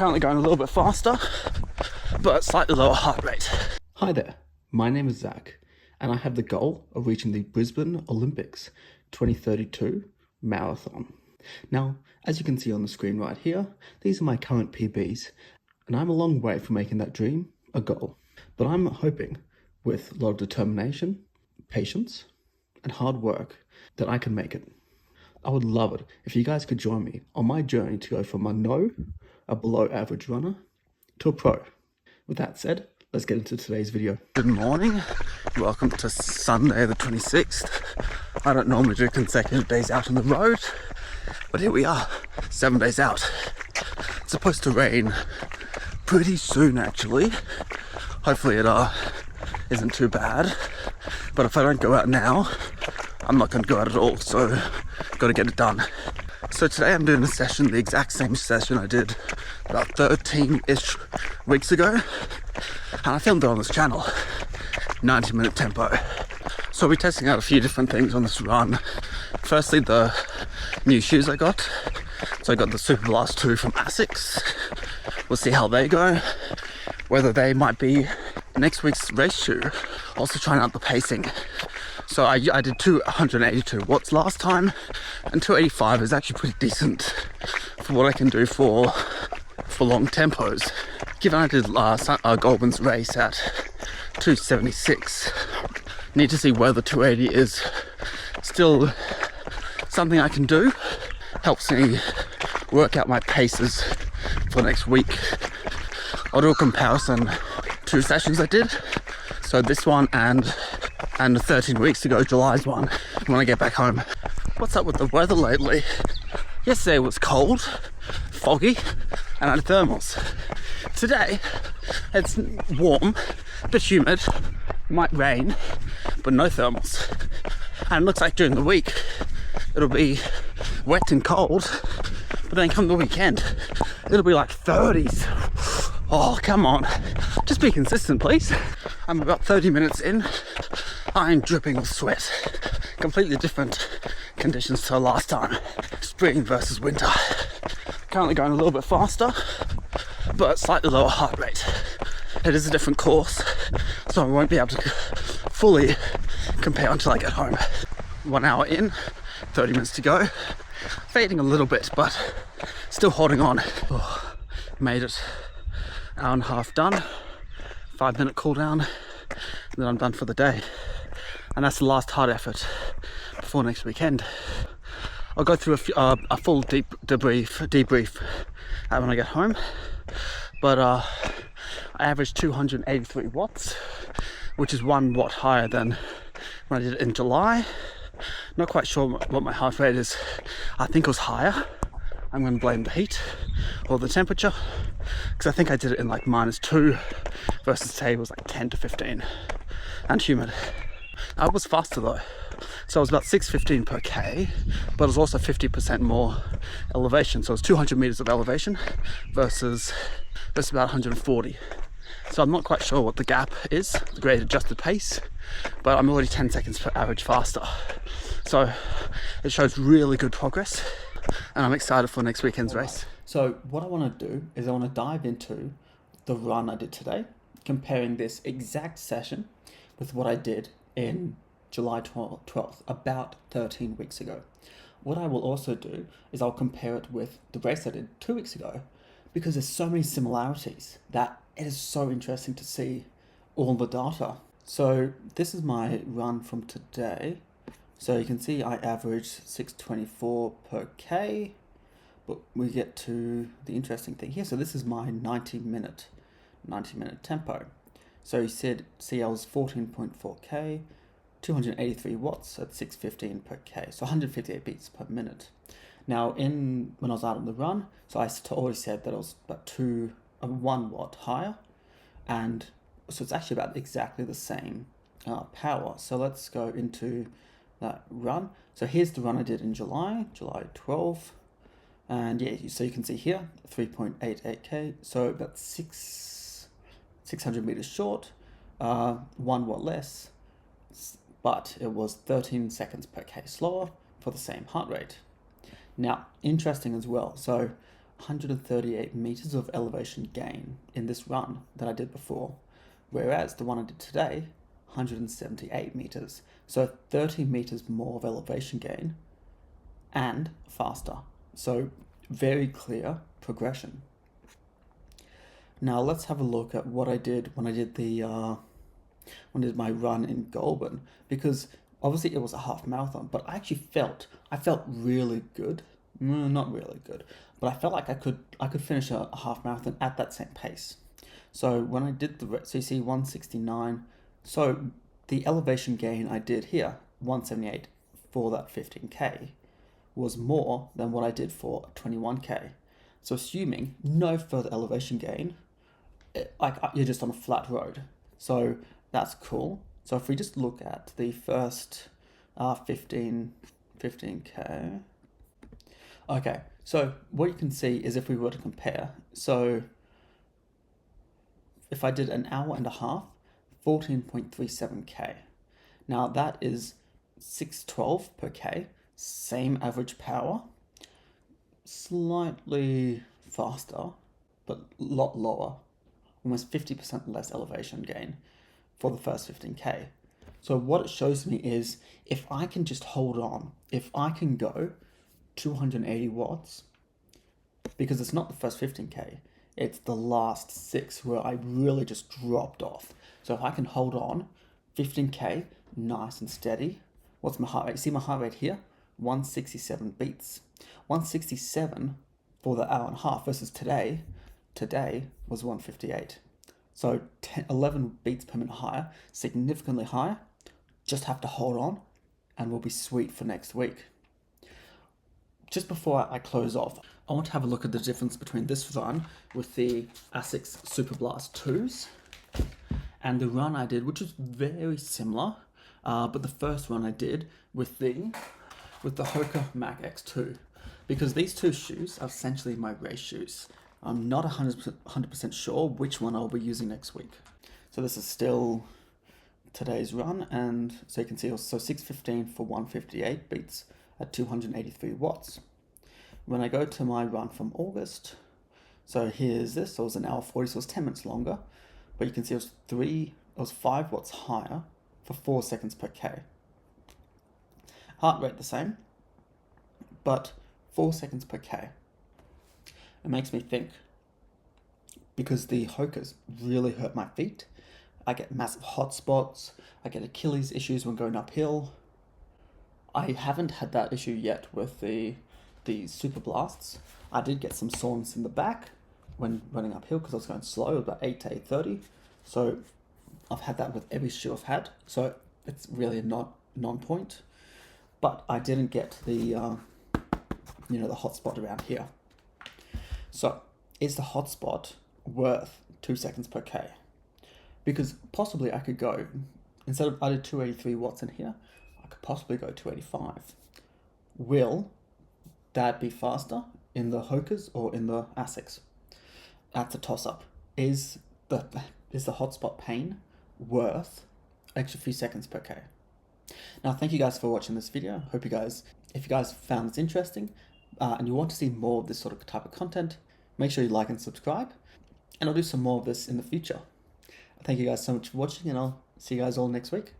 Currently going a little bit faster, but slightly lower heart rate. Hi there, my name is Zach, and I have the goal of reaching the Brisbane Olympics 2032 marathon. Now, as you can see on the screen right here, these are my current PBs, and I'm a long way from making that dream a goal. But I'm hoping, with a lot of determination, patience, and hard work, that I can make it. I would love it if you guys could join me on my journey to go from a below average runner, to a pro. With that said, let's get into today's video. Good morning, welcome to Sunday the 26th. I don't normally do consecutive days out on the road, but here we are, 7 days out. It's supposed to rain pretty soon actually. Hopefully it isn't too bad, but if I don't go out now, I'm not going to go out at all, so got to get it done. So today I'm doing a session, the exact same session I did about 13-ish weeks ago, and I filmed it on this channel, 90-minute tempo. So we're testing out a few different things on this run. Firstly, the new shoes I got. So I got the Super Blast 2 from Asics. We'll see how they go, whether they might be next week's race shoe. Also trying out the pacing. So I did 282 watts last time, and 285 is actually pretty decent for what I can do for long tempos. Given I did Goldman's race at 276, need to see whether 280 is still something I can do. Helps me work out my paces for next week. I'll do a comparison to sessions I did. So this one and 13 weeks ago, July's one, when I get back home. What's up with the weather lately? Yesterday was cold, foggy, and I had thermals. Today, it's warm, a bit humid, might rain, but no thermals. And it looks like during the week, it'll be wet and cold, but then come the weekend, it'll be like 30s. Oh, come on. Just be consistent, please. I'm about 30 minutes in. I'm dripping with sweat. Completely different conditions to last time. Spring versus winter. Currently going a little bit faster, but slightly lower heart rate. It is a different course, so I won't be able to fully compare until I get home. 1 hour in, 30 minutes to go. Fading a little bit, but still holding on. Oh, made it. Hour and a half done. 5-minute cool down, and then I'm done for the day. And that's the last hard effort before next weekend. I'll go through a full debrief when I get home. But I averaged 283 watts, which is 1 watt higher than when I did it in July. Not quite sure what my heart rate is. I think it was higher. I'm going to blame the heat or the temperature, because I think I did it in like -2 versus today it was like 10 to 15 and humid. I was faster though, so it was about 6:15 per K, but it was also 50% more elevation, so it was 200 meters of elevation versus about 140. So I'm not quite sure what the gap is, the grade adjusted pace, but I'm already 10 seconds per average faster. So it shows really good progress, and I'm excited for next weekend's race. So what I want to do is I want to dive into the run I did today, comparing this exact session with what I did in July 12th, about 13 weeks ago. What I will also do is I'll compare it with the race I did 2 weeks ago, because there's so many similarities that it is so interesting to see all the data. So this is my run from today. So you can see I averaged 624 per K, but we get to the interesting thing here. So this is my 90-minute tempo. So you see I was 14.4 K, 283 watts at 6:15 per K, so 158 beats per minute. Now when I was out on the run, so I always said that it was about 1 watt higher, and so it's actually about exactly the same power. So let's go into that run. So here's the run I did in July 12, and yeah, so you can see here 3.88 K, so about 600 meters short, 1 watt less, but it was 13 seconds per K slower for the same heart rate. Now, interesting as well. So 138 meters of elevation gain in this run that I did before, whereas the one I did today, 178 meters. So 30 meters more of elevation gain and faster. So very clear progression. Now let's have a look at what I did when I did my run in Goulburn, because obviously it was a half marathon, but I felt really good. Not really good, but I felt like I could finish a half marathon at that same pace. So when I did so you see 169, so the elevation gain I did here, 178 for that 15k, was more than what I did for 21k. So assuming no further elevation gain, you're just on a flat road. So that's cool. So if we just look at the first 15k. Okay, so what you can see is if we were to compare, so if I did an hour and a half, 14.37k. Now that is 612 per k, same average power, slightly faster, but a lot lower, almost 50% less elevation gain for the first 15k. So what it shows me is if I can just hold on, if I can go 280 watts, because it's not the first 15k, it's the last 6 where I really just dropped off. So if I can hold on 15k nice and steady, what's my heart rate? See my heart rate here? 167 beats. 167 for the hour and a half versus today was 158. So 11 beats per minute higher, significantly higher. Just have to hold on and we'll be sweet for next week. Just before I close off, I want to have a look at the difference between this run with the ASICS Superblast 2s and the run I did, which is very similar, but the first run I did with the Hoka Mac X2, because these two shoes are essentially my race shoes. I'm not 100% sure which one I'll be using next week. So this is still today's run, and so you can see also 615 for 158 beats at 283 watts. When I go to my run from August, so here's this, so it was an hour 40, so it was 10 minutes longer, but you can see it was 5 watts higher for 4 seconds per K. Heart rate the same, but 4 seconds per K. It makes me think, because the Hokas really hurt my feet. I get massive hot spots, I get Achilles issues when going uphill. I haven't had that issue yet with the Super Blasts. I did get some soreness in the back when running uphill because I was going slow, about 8 to 8:30. So I've had that with every shoe I've had. So it's really a non-point. But I didn't get the the hot spot around here. So is the hot spot worth 2 seconds per K? Because possibly I could go, instead of I did 283 watts in here, I could possibly go 285. Will that be faster in the Hokas or in the ASICS? That's a toss-up. Is the hotspot pain worth extra few seconds per K? Now, thank you guys for watching this video. If you guys found this interesting and you want to see more of this sort of type of content, make sure you like and subscribe, and I'll do some more of this in the future. Thank you guys so much for watching, and I'll see you guys all next week.